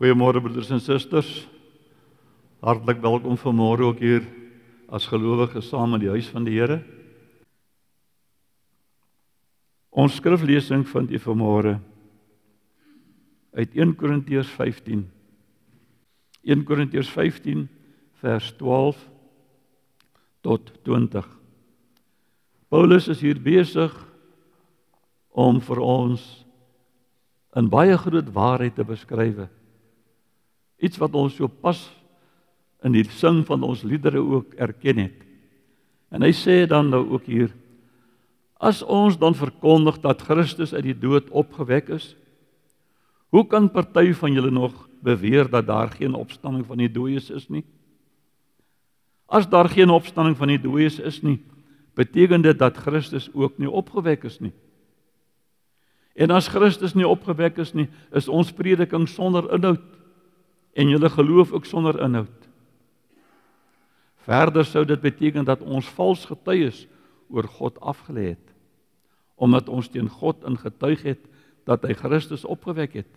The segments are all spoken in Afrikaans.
Goeiemôre broeders en susters. Hartlik welkom vanmôre ook hier as gelowiges saam in die huis van die Here. Ons skriflesing vind u vanmôre uit 1 Korintiërs 15. 1 Korintiërs 15 vers 12 tot 20. Paulus is hier besig om vir ons 'n baie groot waarheid te beskryf. Iets wat ons so pas in die sing van ons liedere ook erken het. En hy sê dan nou ook hier, as ons dan verkondig dat Christus uit die dood opgewek is, hoe kan party van julle nog beweer dat daar geen opstanding van die dooies is nie? As daar geen opstanding van die dooies is nie, beteken dit dat Christus ook nie opgewek is nie. En as Christus nie opgewek is nie, is ons prediking sonder inhoud en julle geloof ook sonder inhoud. Verder sou dit beteken dat ons vals getuies oor God afgelê het, omdat ons teen God ingetuig het dat hy Christus opgewek het.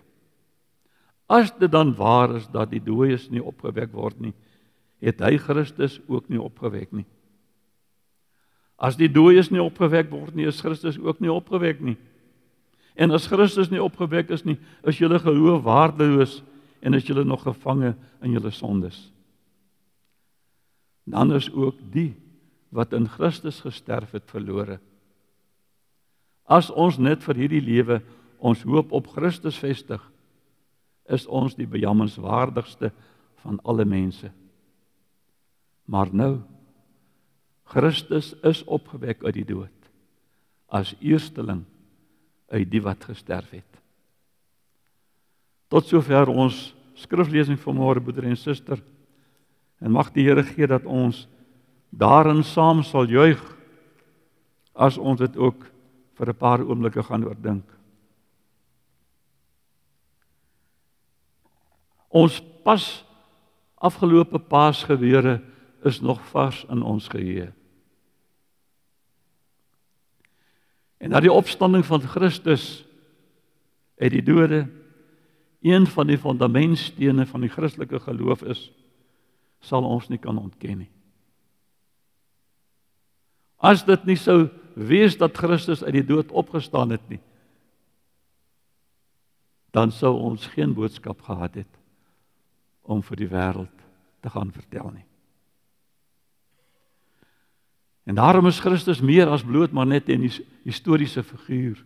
As dit dan waar is dat die dooies nie opgewek word nie, het hy Christus ook nie opgewek nie. As die dooies nie opgewek word nie, is Christus ook nie opgewek nie. En as Christus nie opgewek is nie, is julle geloof waardeloos en is julle nog gevange in julle sondes. Dan is ook die wat in Christus gesterf het verlore. As ons net vir hierdie lewe ons hoop op Christus vestig, is ons die bejammerenswaardigste van alle mense. Maar nou, Christus is opgewek uit die dood, as eersteling uit die wat gesterf het. Tot sover ons skriflesing vanmôre, broeder en suster, en mag die Here gee dat ons daarin saam sal juig, as ons dit ook vir 'n paar oomblikke gaan oordink. Ons pas afgelope Paasgebeure is nog vars in ons geheue. En dat die opstanding van Christus uit die dode een van die fundamentstene van die Christelike geloof is, sal ons nie kan ontken nie. As dit nie sou wees dat Christus uit die dood opgestaan het nie, dan sou ons geen boodskap gehad het om vir die wêreld te gaan vertel nie. En daarom is Christus meer as bloot maar net 'n historiese figuur.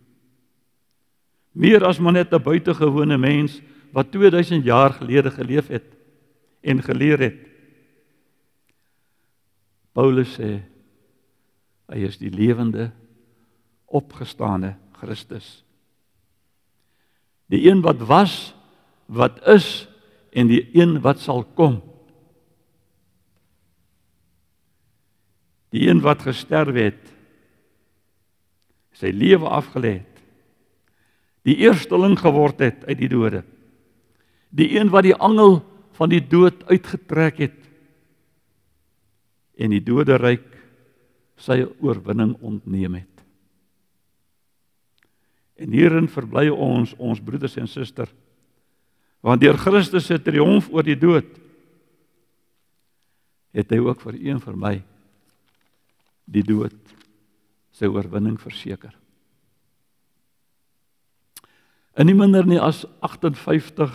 Meer as maar net 'n buitengewone mens wat 2000 jaar gelede geleef het en geleer het. Paulus sê, hy is die lewende, opgestane Christus. Die een wat was, wat is en die een wat sal kom. Die een wat gesterf het, sy lewe afgelê het, die eersteling geword het uit die dode, die een wat die angel van die dood uitgetrek het, en die doderyk sy oorwinning ontneem het. En hierin verbly ons broeders en susters, want deur Christus se triomf oor die dood, het hy ook vir u en vir my die dood sy oorwinning verseker. In nie minder nie as 58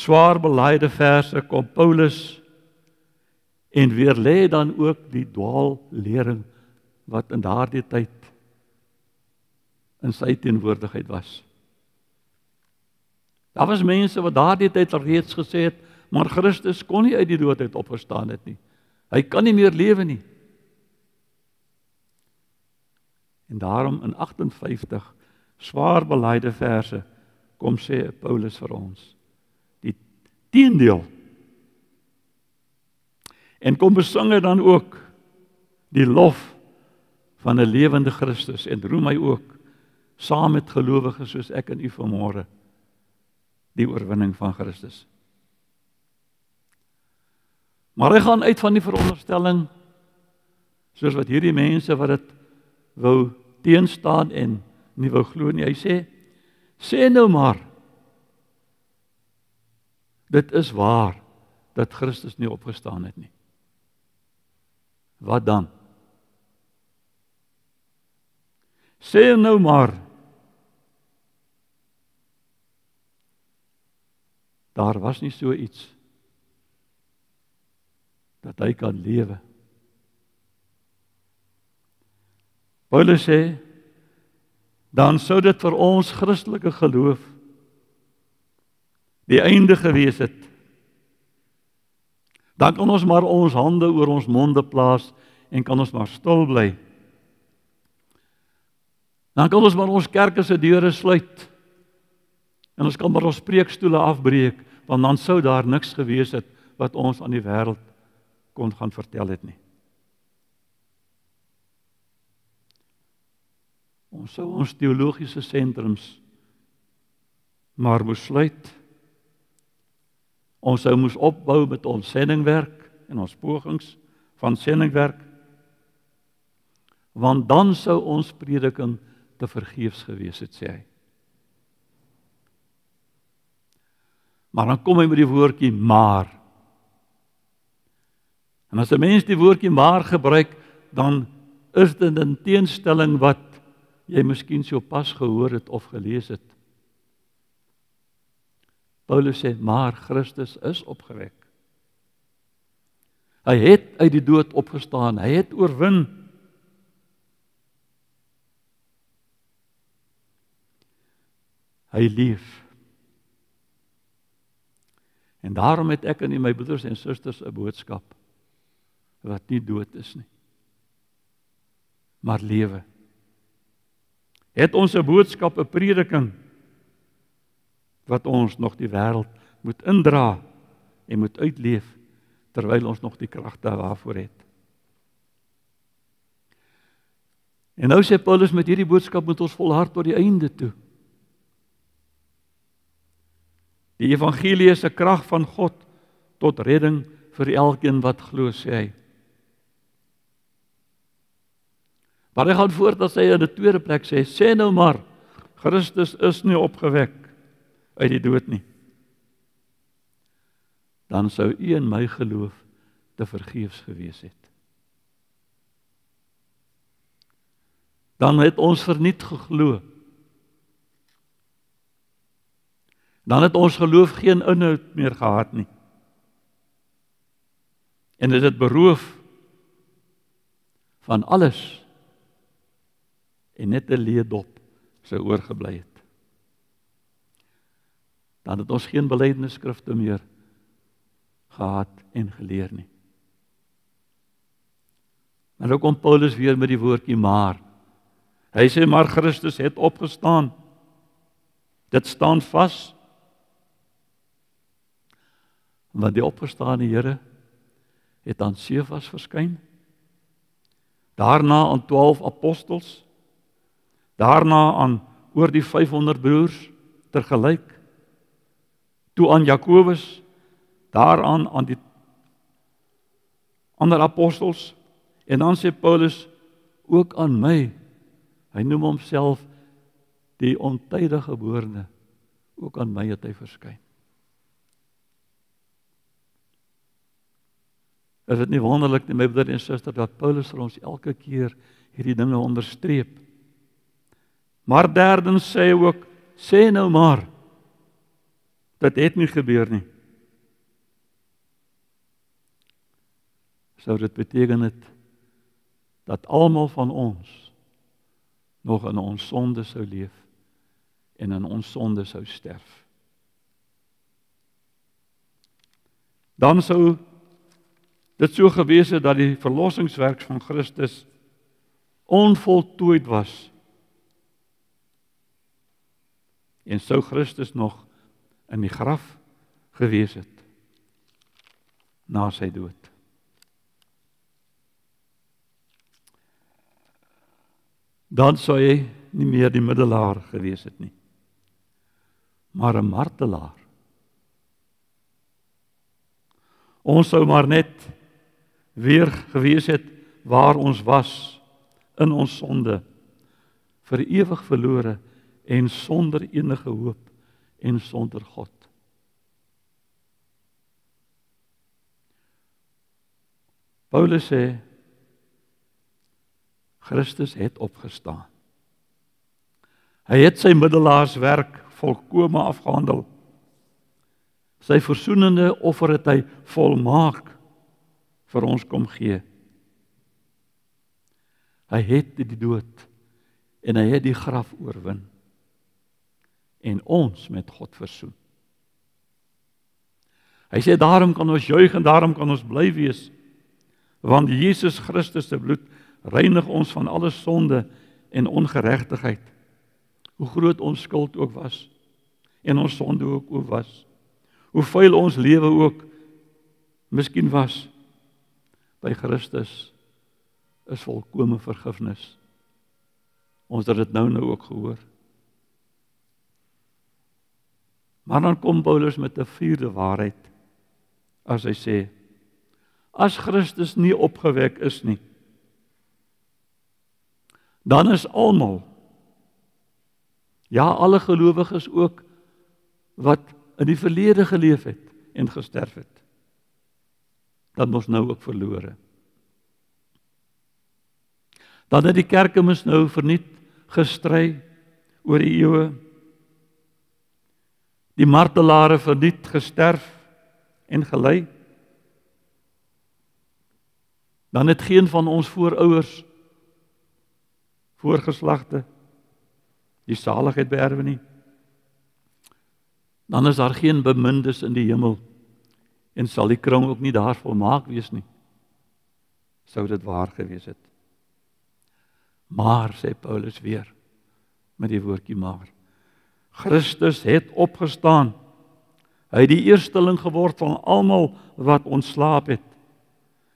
swaar belaaide verse kom Paulus en weer lê dan ook die dwaallering wat in daardie tyd in sy teenwoordigheid was. Daar was mense wat daardie tyd al reeds gesê het, maar Christus kon nie uit die dood uit opgestaan het nie. Hy kan nie meer lewe nie. En daarom in 58 swaar belaaide verse kom sê Paulus vir ons die teendeel. En kom besing hy dan ook die lof van 'n lewende Christus en roem hy ook saam met gelowiges soos ek en u vanmôre die oorwinning van Christus. Maar hy gaan uit van die veronderstelling soos wat hierdie mense wat dit wou teenstaan en nie wou glo nie. Hy sê nou maar dit is waar dat Christus nie opgestaan het nie. Wat dan? Sê nou maar, daar was nie so iets dat hy kan lewe. Paulus sê, dan sou dit vir ons Christelike geloof die einde gewees het. Dan kan ons maar ons hande oor ons monde plaas en kan ons maar stil bly. Dan kan ons maar ons kerke se deure sluit en ons kan maar ons preekstoele afbreek, want dan sou daar niks gewees het wat ons aan die wêreld kon gaan vertel het nie. Ons sou ons teologiese sentrums maar moes sluit. Ons sou moes opbou met ons sendingwerk en ons pogings van sendingwerk, want dan sou ons prediking te vergeefs gewees het, sê hy. Maar dan kom hy met die woordjie maar. En as 'n mens die woordjie maar gebruik, dan is dit 'n teenstelling wat jy miskien so pas gehoor het of gelees het. Paulus sê, maar Christus is opgewek. Hy het uit die dood opgestaan, hy het oorwin. Hy leef. En daarom het ek en my broeders en susters 'n boodskap wat nie dood is nie, maar lewe. Het ons 'n boodskap, 'n prediking wat ons nog die wêreld moet indra en moet uitleef terwyl ons nog die krag daarvoor het. En nou sê Paulus, met hierdie boodskap moet ons volhard tot die einde toe. Die evangelie is 'n krag van God tot redding vir elkeen wat glo, sê hy. Maar hy gaan voort dat hy in 'n tweede plek sê nou maar, Christus is nie opgewek uit die dood nie. Dan sou u in my geloof te vergeefs gewees het. Dan het ons verniet geglo. Dan het ons geloof geen inhoud meer gehad nie. En is dit beroof van alles en net 'n leedop sou oorgebly het. Dan het ons geen belydenisskrifte meer gehad en geleer nie. Maar nou kom Paulus weer met die woordjie maar. Hy sê maar Christus het opgestaan. Dit staan vas. Want die opgestane Here het aan Sefas verskyn. Daarna aan 12 apostels. Daarna aan oor die 500 broers tergelyk. Toe aan Jakobus, daaraan aan die ander apostels, en dan sê Paulus ook aan my. Hy noem homself die ontydige geborene. Ook aan my het hy verskyn. Is dit nie wonderlik nie, my broeder en suster, dat Paulus vir ons elke keer hierdie dinge onderstreep? Maar derdens sê hy ook, sê nou maar, dit het nie gebeur nie. Sou dit beteken het, dat almal van ons nog in ons sonde sou leef, en in ons sonde sou sterf. Dan sou dit so gewees het dat die verlossingswerk van Christus onvoltooid was. En sou Christus nog in die graf gewees het na sy dood. Dan sou hy nie meer die middelaar gewees het nie, maar 'n martelaar. Ons sou maar net weer gewees het waar ons was in ons sonde, vir ewig verlore en sonder enige hoop en sonder God. Paulus sê, Christus het opgestaan. Hy het sy middelaarswerk volkome afgehandel. Sy versoenende offer het hy volmaak vir ons kom gee. Hy het die dood en hy het die graf oorwin en ons met God versoen. Hy sê daarom kan ons juig en daarom kan ons bly wees, want Jesus Christus se bloed reinig ons van alle sonde en ongeregtigheid. Hoe groot ons skuld ook was en ons sonde ook was. Hoe vuil ons lewe ook miskien was, by Christus is volkome vergifnis. Ons het dit nou ook gehoor. Maar dan kom Paulus met 'n vierde waarheid, as hy sê, as Christus nie opgewek is nie, dan is almal, ja, alle gelowiges ook, wat in die verlede geleef het en gesterf het, dan mos nou ook verlore. Dan het die kerke mos nou verniet gestry oor die eeue, die martelare verniet gesterf en gelei. Dan het geen van ons voorouers, voorgeslagte, die saligheid beerwe nie. Dan is daar geen bemindes in die hemel en sal die kroon ook nie daar volmaak wees nie. Sou dit waar gewees het. Maar, sê Paulus weer, met die woordjie maar, Christus het opgestaan. Hy het die eersteling geword van almal wat ontslaap het.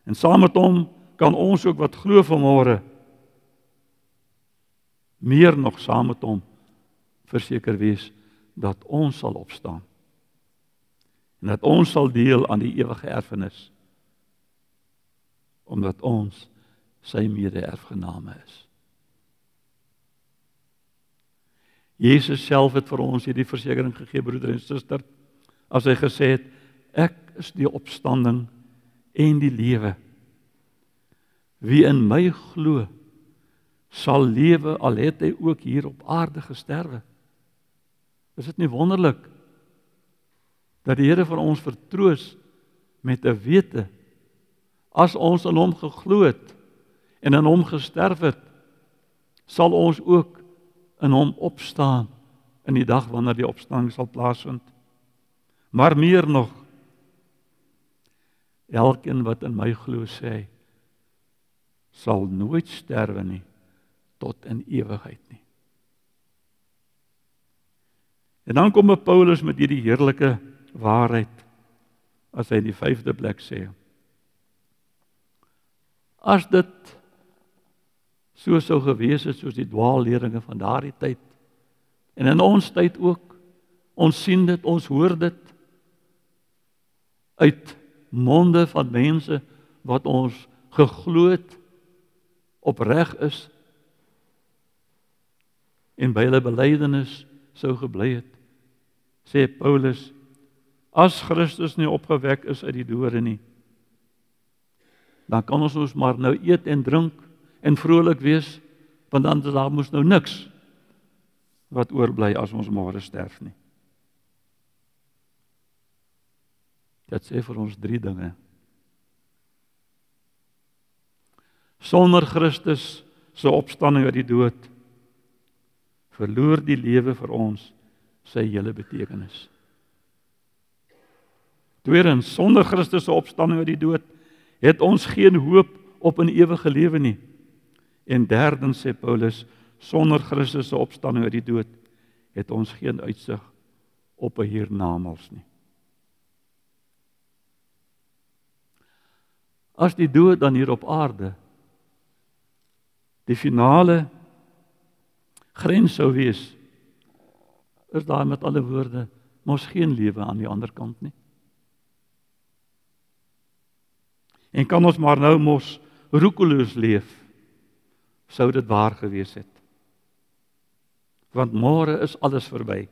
En saam met hom kan ons ook wat glo vanmôre, meer nog saam met hom verseker wees dat ons sal opstaan. En dat ons sal deel aan die ewige erfenis, omdat ons sy mede-erfgename is. Jesus self het vir ons hierdie versekering gegee, broeder en suster, as hy gesê het, ek is die opstanding en die lewe. Wie in my glo, sal lewe, al het hy ook hier op aarde gesterwe. Is dit nie wonderlik, dat die Here vir ons vertroos met 'n wete, as ons in hom geglo het, en in hom gesterf het, sal ons ook in hom opstaan, in die dag wanneer die opstanding sal plaasvind. Maar meer nog, elkeen wat in my glo, sê hy, sal nooit sterwe nie, tot in ewigheid nie. En dan kom Paulus met hierdie heerlike waarheid, as hy in die 5de plek sê, as dit so sou gewees het, soos die dwaalleringe van daardie tyd, en in ons tyd ook, ons sien dit, ons hoor dit, uit monde van mense, wat ons geglo het, opreg is, en by hulle belydenis sou gebly het, sê Paulus, as Christus nie opgewek is uit die dode nie, dan kan ons maar nou eet en drink, en vrolik wees, want dan daar moes nou niks wat oorbly as ons môre sterf nie. Dit sê vir ons 3 dinge. Sonder Christus se opstanding uit die dood, verloor die lewe vir ons sy hele betekenis. Tweedens, sonder Christus se opstanding uit die dood, het ons geen hoop op 'n ewige lewe nie. En derdens, sê Paulus, sonder Christus se opstanding uit die dood, het ons geen uitsig op 'n hiernamaals nie. As die dood dan hier op aarde die finale grens sou wees, is daar met alle woorde mos geen lewe aan die ander kant nie. En kan ons maar nou mos roekeloos leef, sou dit waar gewees het. Want môre is alles verby.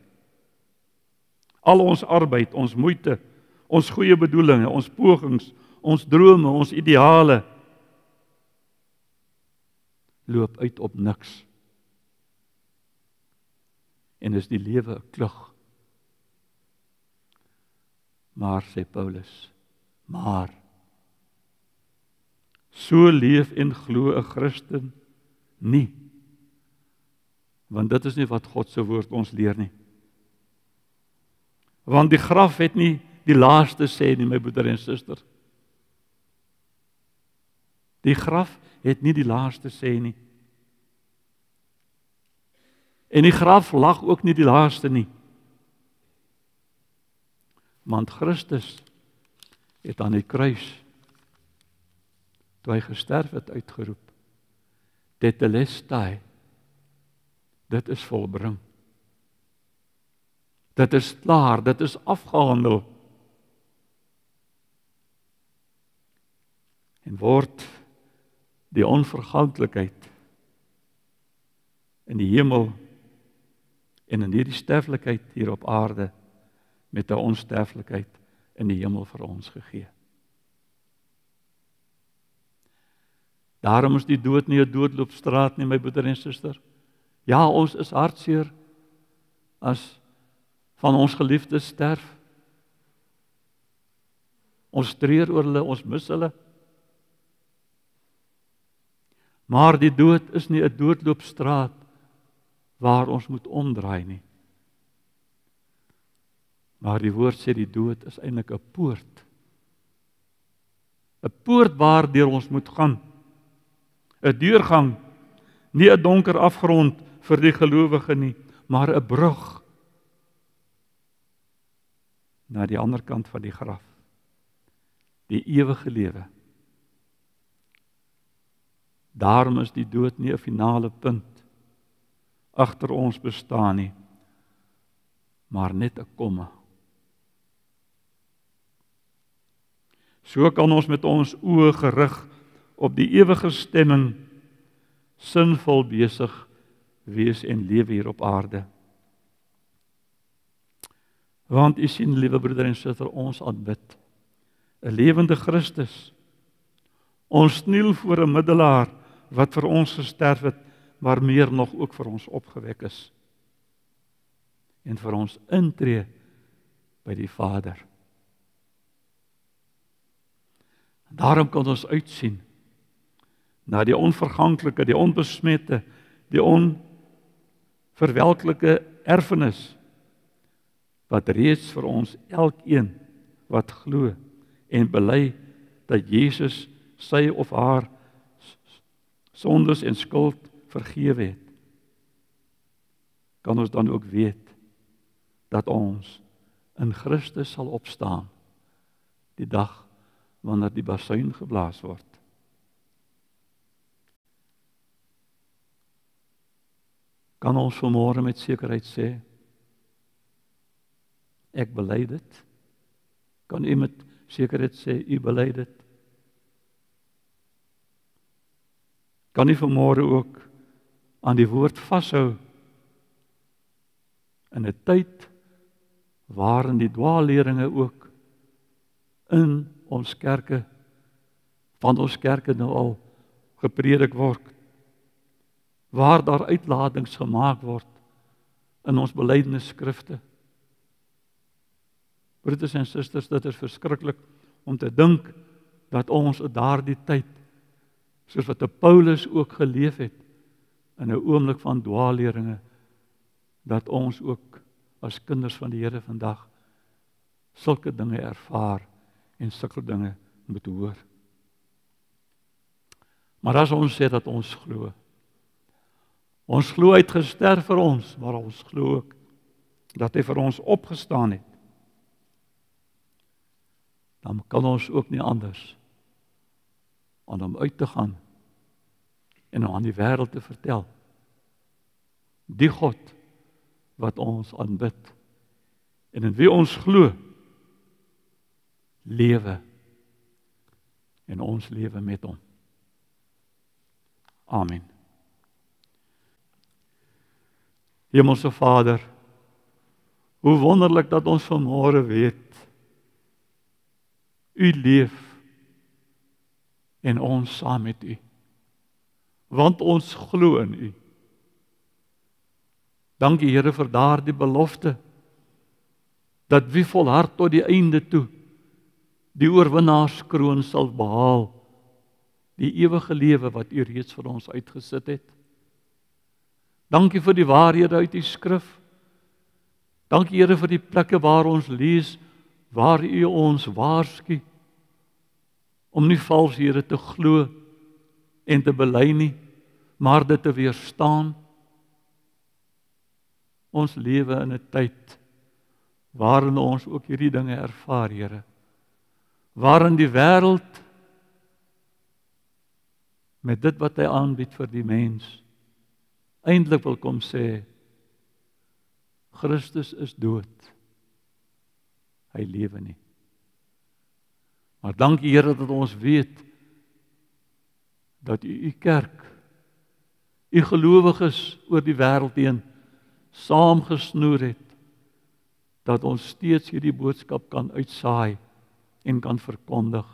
Al ons arbeid, ons moeite, ons goeie bedoelinge, ons pogings, ons drome, ons ideale, loop uit op niks. En is die lewe 'n klug. Maar, sê Paulus, maar, so leef en glo 'n Christen nie. Want dit is nie wat God se woord ons leer nie. Want die graf het nie die laaste sê nie, my broeder en suster. Die graf het nie die laaste sê nie. En die graf lag ook nie die laaste nie. Want Christus het aan die kruis, toe hy gesterf het, uitgeroep, Tetelestai, dit is volbring. Dit is klaar, dit is afgehandel. En word die onverganklikheid in die hemel en in hierdie sterflikheid hier op aarde met 'n onsterflikheid in die hemel vir ons gegee. Daarom is die dood nie 'n doodloopstraat nie, my broeder en suster. Ja, ons is hartseer as van ons geliefdes sterf. Ons treur oor hulle, ons mis hulle. Maar die dood is nie 'n doodloopstraat waar ons moet omdraai nie. Maar die woord sê die dood is eintlik 'n poort. 'n Poort waardeur ons moet gaan. 'n Deurgang, nie 'n donker afgrond vir die gelowige nie, maar 'n brug na die ander kant van die graf. Die ewige lewe. Daarom is die dood nie 'n finale punt agter ons bestaan nie, maar net 'n komma. So kan ons met ons oë gerig op die ewige stemming sinvol besig wees en lewe hier op aarde. Want u sien, liewe broeder en suster, ons aanbid 'n lewende Christus. Ons kniel voor 'n middelaar wat vir ons gesterf het, maar meer nog ook vir ons opgewek is. En vir ons intree by die Vader. Daarom kan ons uitsien na die onverganklike, die onbesmette, die onverwelklike erfenis wat reeds vir ons elkeen wat glo en bely dat Jesus sy of haar sondes en skuld vergewe het, kan ons dan ook weet dat ons in Christus sal opstaan die dag wanneer die basuin geblaas word. Kan ons vanmôre met sekerheid sê, ek bely dit? Kan u met sekerheid sê, u bely dit? Kan u vanmôre ook aan die woord vashou in 'n tyd waarin die dwaalleringe ook in ons kerke, van ons kerke nou al gepredik word, waar daar uitlatings gemaak word in ons belydenisskrifte. Broeders en susters, dit is verskriklik om te dink dat ons in daardie tyd, soos wat Paulus ook geleef het, in 'n oomblik van dwaalleringe, dat ons ook as kinders van die Here vandag sulke dinge ervaar en sulke dinge moet hoor. Maar as ons sê dat ons glo hy het gesterf vir ons, maar ons glo ook dat hy vir ons opgestaan het, dan kan ons ook nie anders aan hom uit te gaan en aan die wêreld te vertel, die God wat ons aanbid en in wie ons glo, lewe en ons lewe met hom. Amen. Hemelse Vader, hoe wonderlik dat ons vanmôre weet, u leef en ons saam met u. want ons glo in U. Dankie Here vir daardie belofte, dat wie volhard tot die einde toe, die oorwinnaarskroon sal behaal, die ewige lewe wat U reeds vir ons uitgesit het. Dankie vir die waarhede uit die skrif. Dankie Here vir die plekke waar ons lees, waar U ons waarsku, om nie vals Here te glo en te bely nie, maar dit te weerstaan. Ons lewe in 'n tyd waarin ons ook hierdie dinge ervaar, Here. Waarin die wêreld met dit wat hy aanbied vir die mens eintlik wil kom sê, Christus is dood. Hy lewe nie. Maar dankie Here dat ons weet dat U kerk, U gelowiges oor die wêreld heen saamgesnoer het, dat ons steeds hierdie boodskap kan uitsaai en kan verkondig.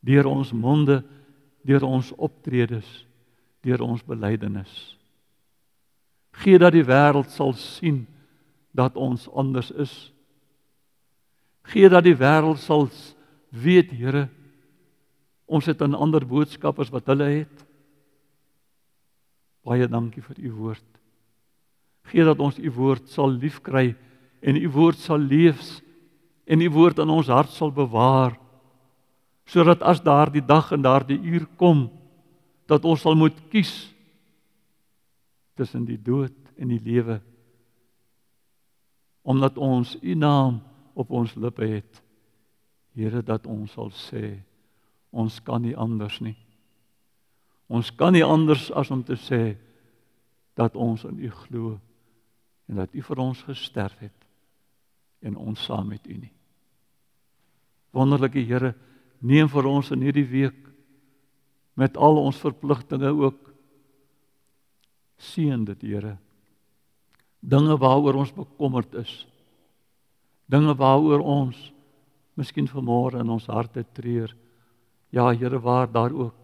Deur ons monde, deur ons optredes, deur ons belydenis. Gee dat die wêreld sal sien dat ons anders is. Gee dat die wêreld sal weet, Here, ons het 'n ander boodskap as wat hulle het. Baie dankie vir U woord. Gee dat ons U woord sal liefkry en U woord sal leef en U woord in ons hart sal bewaar, sodat as daardie dag en daardie uur kom, dat ons sal moet kies tussen die dood en die lewe, omdat ons U naam op ons lippe het, Here, dat ons sal sê, ons kan nie anders nie. Ons kan nie anders as om te sê, dat ons in U glo, en dat U vir ons gesterf het, en ons saam met U nie. Wonderlike Here, neem vir ons in hierdie week, met al ons verpligtinge ook, seën dit, Here, dinge waaroor ons bekommerd is, dinge waaroor ons miskien vanmôre in ons harte treur, ja Here, waar daar ook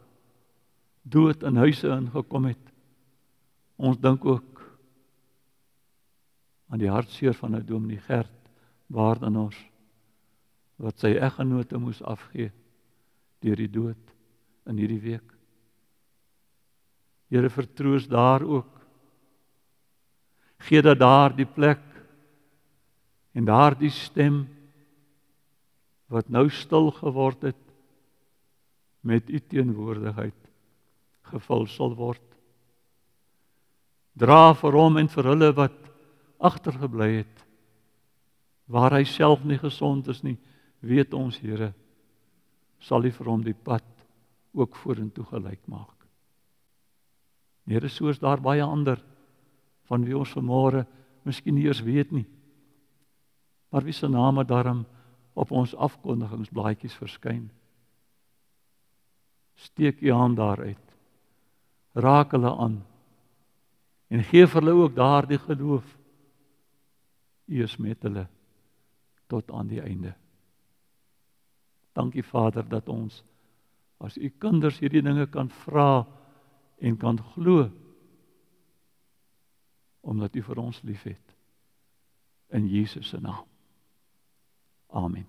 dood in huise ingekom het. Ons dink ook aan die hartseer van 'n dominee Gert Waardenhorst, wat sy eggenote moes afgee deur die dood in hierdie week. Here, vertroos daar ook. Gee dat daar die plek en daar die stem wat nou stil geword het met U teenwoordigheid gevul sal word. Dra vir hom en vir hulle wat agtergebly het, waar hy self nie gesond is nie, weet ons Here, sal U vir hom die pad ook vorentoe gelyk maak. Here, so is daar baie ander van wie ons vanmôre miskien nie eers weet nie, maar wie se name daarom op ons afkondigingsblaadjies verskyn. Steek U hand daaruit, raak hulle aan, en gee vir hulle ook daardie geloof, U is met hulle tot aan die einde. Dankie Vader dat ons as U kinders hierdie dinge kan vra en kan glo, omdat U vir ons liefhet. In Jesus se naam. Amen.